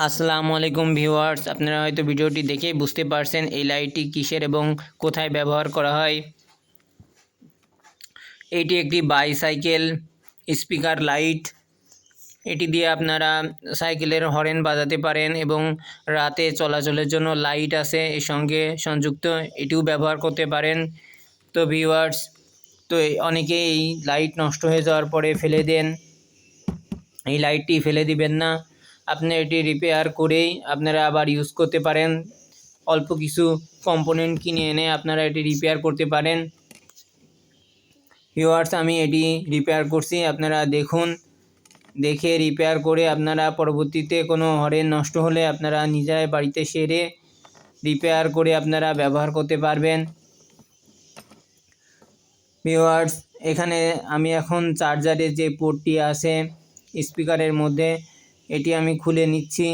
আসসালামু আলাইকুম ভিউয়ার্স, আপনারা হয়তো ভিডিওটি দেখেই বুঝতে পারছেন এই লাইটটি কিসের এবং কোথায় ব্যবহার করা হয়। এটি একটি বাইসাইকেল স্পিকার লাইট। এটি দিয়ে আপনারা সাইকেলের হর্ন বাজাতে পারেন এবং রাতে চলাচলের জন্য লাইট আছে এর সঙ্গে সংযুক্ত, এটিও ব্যবহার করতে পারেন। তো ভিউয়ার্স, অনেকে এই লাইট নষ্ট হয়ে যাওয়ার পরে ফেলে দেন। এই লাইটটি ফেলে দিবেন না, আপনি এটি রিপেয়ার করেই আপনারা আবার ইউজ করতে পারেন। অল্প কিছু কম্পোনেন্ট কিনে এনে আপনারা এটি রিপেয়ার করতে পারেন। ভিউয়ার্স, আমি এটি রিপেয়ার করছি, আপনারা দেখুন। দেখে রিপেয়ার করে আপনারা পরবর্তীতে কোনো হর্ন নষ্ট হলে আপনারা নিজেরাই বাড়িতে সেরে রিপেয়ার করে আপনারা ব্যবহার করতে পারবেন। ভিউয়ার্স, এখানে আমি এখন চার্জারের যে পোর্টটি আছে স্পিকারের মধ্যে, এটি আমি খুলে নিচ্ছি।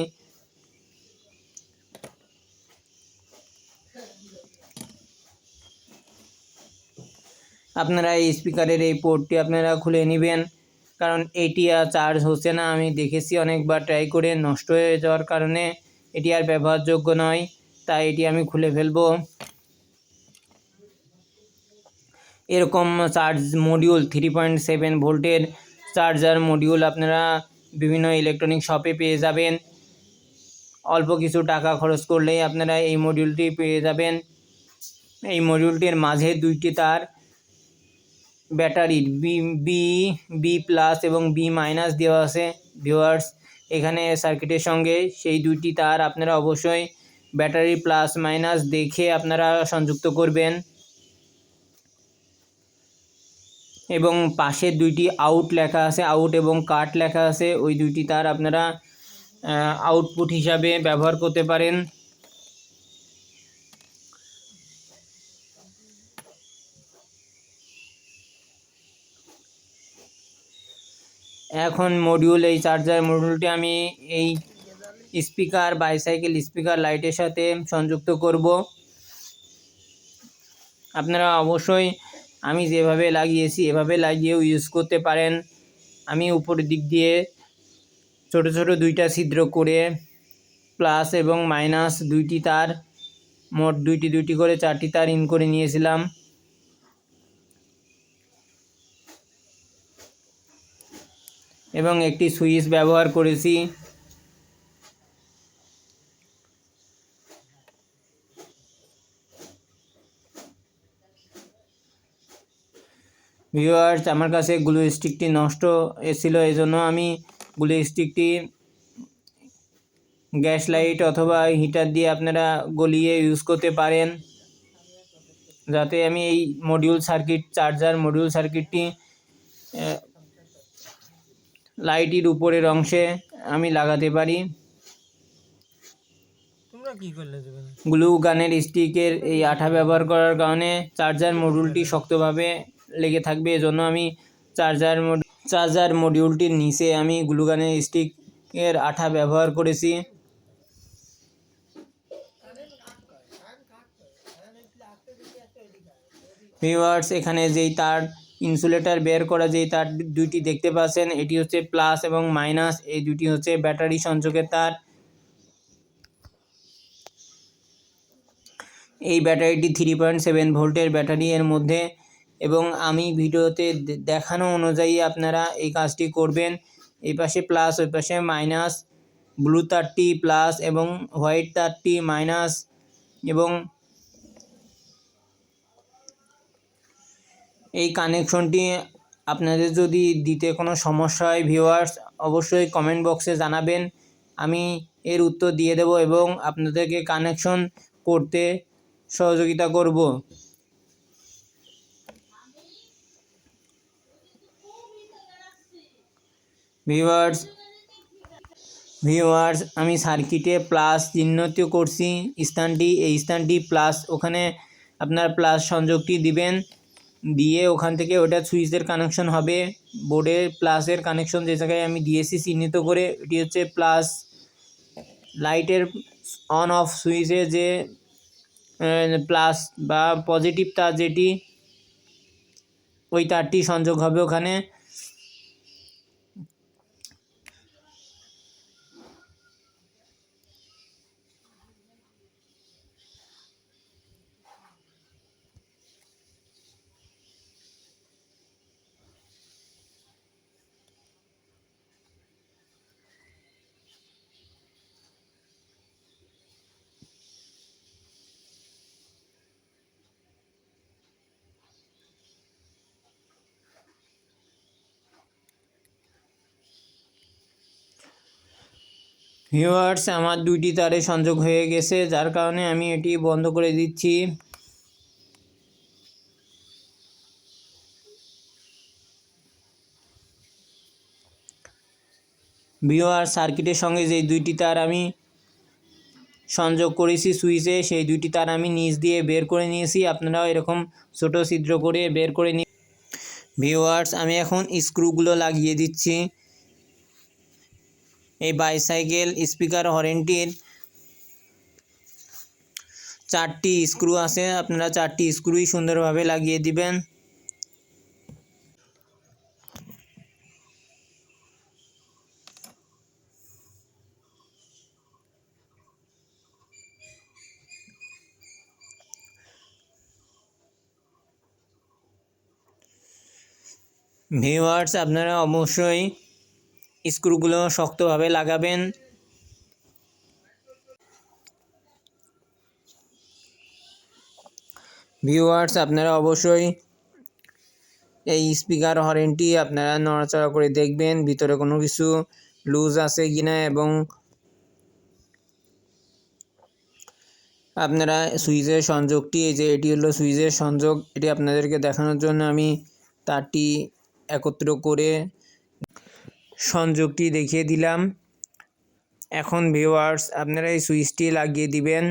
আপনারা এই স্পিকারের এই পোর্টটি আপনারা খুলে নেবেন, কারণ এটি আর চার্জ হচ্ছে না। আমি দেখেছি অনেকবার ট্রাই করে, নষ্ট হয়ে যাওয়ার কারণে এটি আর ব্যবহারযোগ্য নয়, তাই এটি আমি খুলে ফেলবো। এরকম চার্জ মডিউল 3.7 ভোল্টের চার্জার মডিউল আপনারা বিভিন্ন ইলেকট্রনিক শপে পেয়ে যাবেন। অল্প কিছু টাকা খরচ করলেই আপনারা এই মডিউলটি পেয়ে যাবেন। এই মডিউলটির মাঝে দুইটি তার ব্যাটারির বি প্লাস এবং বি মাইনাস দেওয়া আছে। ভিউয়ার্স, এখানে সার্কিটের সঙ্গে সেই দুইটি তার আপনারা অবশ্যই ব্যাটারি প্লাস মাইনাস দেখে আপনারা সংযুক্ত করবেন। এবং পাশে দুইটি আউট লেখা আছে, আউট এবং কাট লেখা আছে, ওই দুইটি তার আপনারা আউটপুট হিসাবে ব্যবহার করতে পারেন। এখন এই চার্জার মডিউলটি আমি এই বাইসাইকেল স্পিকার লাইটের সাথে সংযুক্ত করব। আপনারা অবশ্যই আমি যেভাবে লাগিয়েছি এভাবে লাগিয়েও ইউজ করতে পারেন। আমি উপরের দিক দিয়ে ছোট ছোট দুইটা ছিদ্র করে প্লাস এবং মাইনাস দুইটি তার, মোট দুইটি করে 4টি তার ইন করে নিয়েছিলাম। এবং একটি সুইচ ব্যবহার করেছি। ভিউয়ার্স, আমার কাছে গ্লু স্টিকটি নষ্ট ছিল, এই জন্য আমি গ্লু স্টিকটি গ্যাস লাইট অথবা হিটার দিয়ে আপনারা গলিয়ে ইউজ করতে পারেন, যাতে আমি এই চার্জার মডিউল সার্কিটটি লাইটের উপরের অংশে আমি লাগাতে পারি। গ্লু গানের স্টিকের এই আঠা ব্যবহার করার কারণে চার্জার মডিউলটি শক্তভাবে লেগে থাকবে, এজন্য আমি চার্জার মডিউলটির নিচে আমি গ্লু গানের স্টিকের আঠা ব্যবহার করেছি। ভিউয়ার্স, এখানে যেই তার ইনসুলেটর বের করা যেই তার দুইটি দেখতে পাচ্ছেন, এটি হচ্ছে প্লাস এবং মাইনাস, এই দুটি হচ্ছে ব্যাটারি সংযোগের তার। এই ব্যাটারিটি 3.7 ভোল্টের ব্যাটারি এর মধ্যে, এবং আমি ভিডিওতে দেখানো অনুযায়ী আপনারা এই কাজটি করবেন। এই পাশে প্লাস, ওই পাশে মাইনাস, ব্লু তারটি প্লাস এবং হোয়াইট তারটি মাইনাস। এবং এই কানেকশনটি আপনাদের যদি দিতে কোনো সমস্যা হয় ভিউয়ার্স, অবশ্যই কমেন্ট বক্সে জানাবেন, আমি এর উত্তর দিয়ে দেব এবং আপনাদেরকে কানেকশন করতে সহযোগিতা করব। ভিউয়ার্স, আমি সার্কিটে প্লাস চিহ্নিত করছি স্থানটি, এই স্থানটি প্লাস, ওখানে আপনার প্লাস সংযোগটি দিবেন, দিয়ে ওখান থেকে ওটা সুইচের কানেকশন হবে। বোর্ডের প্লাসের কানেকশন যে জায়গায় আমি দিয়েছি চিহ্নিত করে, এটি হচ্ছে প্লাস। লাইটের অন অফ সুইচে যে প্লাস বা পজিটিভ তার যেটি, ওই তারটি সংযোগ হবে ওখানে। ভিউয়ার্স, আমার দুইটি তারে সংযোগ হয়ে গেছে, যার কারণে আমি এটি বন্ধ করে দিচ্ছি। ভিউয়ার্স, সার্কিটের সঙ্গে যে দুইটি তার আমি সংযোগ করেছি সুইচে, সেই দুইটি তার আমি নিচ দিয়ে বের করে নিয়েছি। আপনারাও এরকম ছোট ছিদ্র করে বের করে নিয়ে। ভিউয়ার্স, আমি এখন স্ক্রুগুলো লাগিয়ে দিচ্ছি। এই বাইসাইকেল স্পিকার ওয়ারেন্টির 4টি স্ক্রু আছে, আপনারা 4টি স্ক্রুই সুন্দরভাবে লাগিয়ে দিবেন। ভিউয়ার্স, আপনারা অবশ্যই স্ক্রুগুলো শক্তভাবে লাগাবেন। ভিউয়ার্স, আপনারা অবশ্যই এই স্পিকার ওয়ারেন্টি আপনারা নড়াচড়া করে দেখবেন ভিতরে কোনো কিছু লুজ আছে কিনা, এবং আপনারা সুইচের সংযোগটি, এই যে এটি হলো সুইচের সংযোগ, এটি আপনাদেরকে দেখানোর জন্য আমি তারটি একত্র করে সংযোগটি দেখিয়ে দিলাম। এখন ভিউয়ার্স, আপনারা এই সুইচটি লাগিয়ে দিবেন।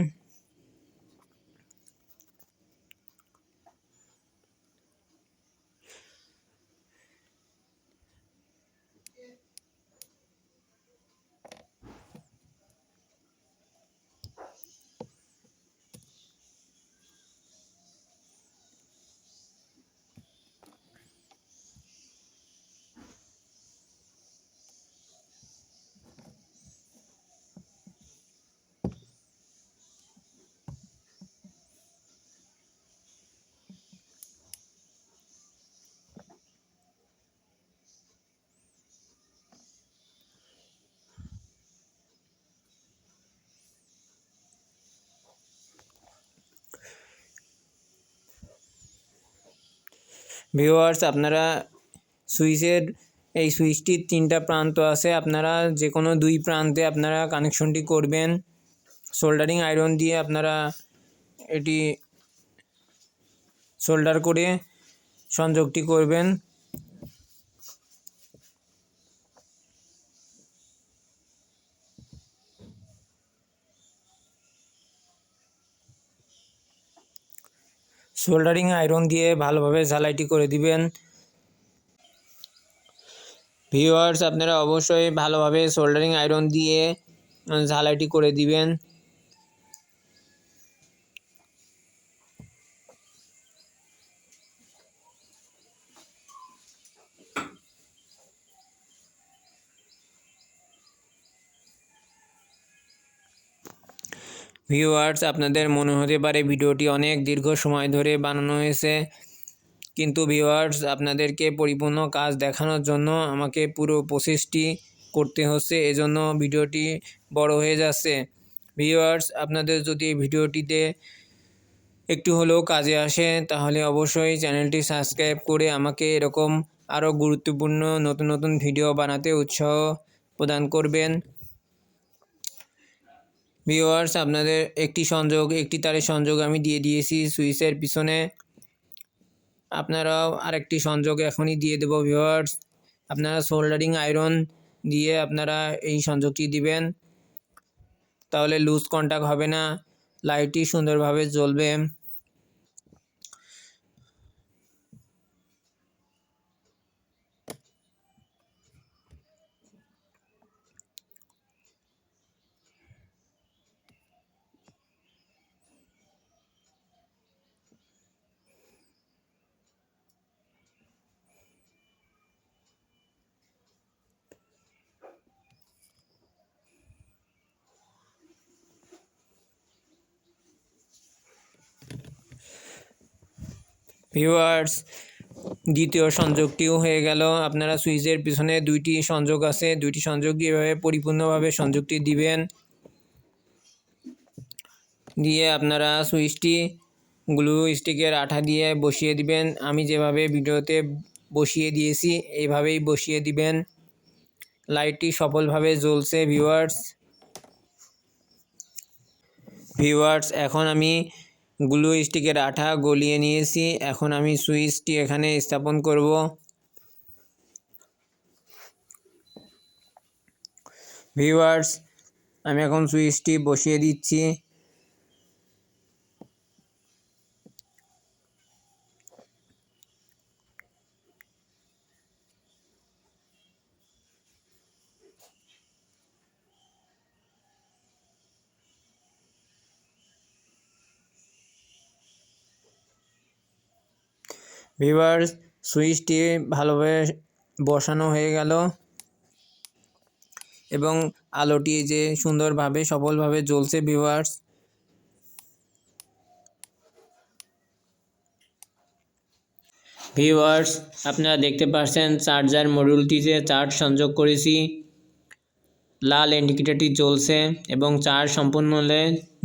ভিউয়ার্স, আপনারা সুইচের এই সুইচটির 3টা প্রান্ত আছে, আপনারা যে কোনো 2 প্রান্তে আপনারা কানেকশনটি করবেন। সোল্ডারিং আয়রন দিয়ে আপনারা এটি সোল্ডার করে সংযোগটি করবেন। সোল্ডারিং আয়রন দিয়ে ভালোভাবে ঝালাইটি করে দিবেন। ভিউয়ার্স, আপনারা অবশ্যই ভালোভাবে সোল্ডারিং আয়রন দিয়ে ঝালাইটি করে দিবেন। ভিউয়ার্স, আপনাদের মনে হতে পারে ভিডিওটি অনেক দীর্ঘ সময় ধরে বানানো হয়েছে, কিন্তু ভিউয়ার্স, আপনাদেরকে পরিপূর্ণ কাজ দেখানোর জন্য আমাকে পুরো প্রসেসটি করতে হচ্ছে, এজন্য ভিডিওটি বড় হয়ে যাচ্ছে। ভিউয়ার্স, আপনাদের যদি ভিডিওটিতে একটু হলেও কাজে আসে তাহলে অবশ্যই চ্যানেলটি সাবস্ক্রাইব করে আমাকে এরকম আরও গুরুত্বপূর্ণ নতুন নতুন ভিডিও বানাতে উৎসাহ প্রদান করবেন। ভিউয়ার্স, আপনাদের একটি তারের সংযোগ আমি দিয়ে দিয়েছি সুইচের পিছনে, আপনারাও আরেকটি সংযোগ এখনই দিয়ে দেব। ভিউয়ার্স, আপনারা সোল্ডারিং আয়রন দিয়ে আপনারা এই সংযোগটি দিবেন, তাহলে লুজ কন্টাক্ট হবে না, লাইটটি সুন্দরভাবে জ্বলবে। ভিউয়ার্স, দ্বিতীয় সংযোগটিও হয়ে গেল। আপনারা সুইচের পিছনে 2টি সংযোগ আছে, 2টি সংযোগ এভাবে পরিপূর্ণভাবে সংযোগটি দিবেন। দিয়ে আপনারা সুইচটি গ্লু স্টিকের আঠা দিয়ে বসিয়ে দিবেন। আমি যেভাবে ভিডিওতে বসিয়ে দিয়েছি এইভাবেই বসিয়ে দিবেন। লাইটটি সফলভাবে জ্বলছে ভিউয়ার্স। ভিউয়ার্স, এখন আমি গ্লু স্টিকের আঠা গলিয়ে নিয়েছি। এখন আমি সুইচটি এখানে স্থাপন করব। ভিউয়ার্স, আমি এখন সুইচটি বসিয়ে দিচ্ছি। ভিউয়ার্স, সুইচটি ভালোভাবে বসানো হয়ে গেল এবং আলোটি যে সুন্দরভাবে সফলভাবে জ্বলছে। ভিউয়ার্স, আপনারা দেখতে পাচ্ছেন চার্জার মডিউলটিতে চার্জ সংযোগ করেছি। লাল ইন্ডিকেটরটি জ্বলছে এবং চার্জ সম্পূর্ণ হলে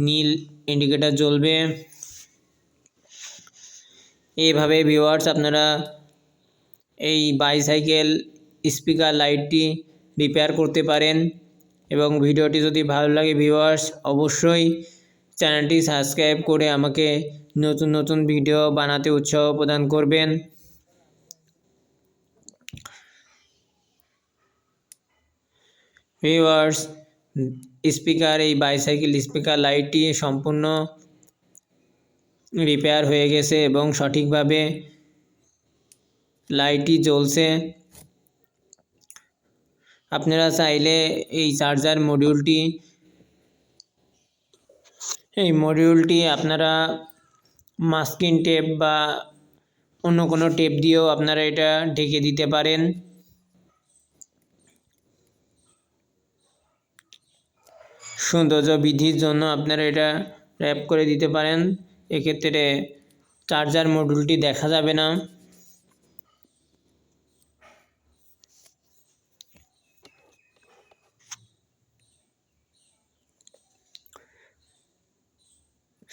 নীল ইন্ডিকেটর জ্বলবে। এইভাবে ভিউয়ার্স আপনারা এই বাইসাইকেল স্পিকার লাইটটি রিপেয়ার করতে পারেন। এবং ভিডিওটি যদি ভালো লাগে ভিউয়ার্স, অবশ্যই চ্যানেলটি সাবস্ক্রাইব করে আমাকে নতুন নতুন ভিডিও বানাতে উৎসাহ প্রদান করবেন। ভিউয়ার্স, এই বাইসাইকেল স্পিকার লাইটটি সম্পূর্ণ রিপেয়ার হয়ে গেছে এবং সঠিকভাবে লাইটটি জ্বলছে। আপনারা চাইলে এই চার্জার মডিউলটি আপনারা মাস্কিং টেপ বা অন্য কোনো টেপ দিয়েও আপনারা এটা ঢেকে দিতে পারেন। সৌন্দর্য বৃদ্ধির জন্য আপনারা এটা র্যাপ করে দিতে পারেন। এক্ষেত্রে চার্জার মডিউলটি দেখা যাবে না।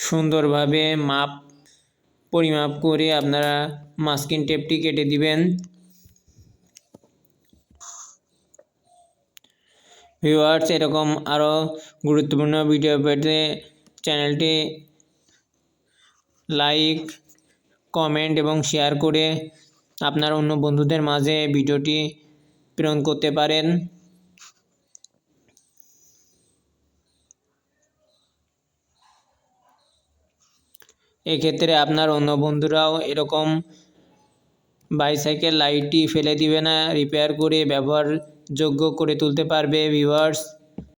সুন্দরভাবে পরিমাপ করে আপনারা মাস্কিং টেপটি কেটে দিবেন। ভিউয়ার্স, এরকম আরও গুরুত্বপূর্ণ ভিডিও পেতে চ্যানেলটি লাইক, কমেন্ট এবং শেয়ার করে আপনার অন্য বন্ধুদের মাঝে ভিডিওটি প্রেরণ করতে পারেন। এক্ষেত্রে আপনার অন্য বন্ধুরাও এরকম বাইসাইকেল লাইটটি ফেলে দিবে না, রিপেয়ার করে ব্যবহারযোগ্য করে তুলতে পারবে। ভিউয়ার্স,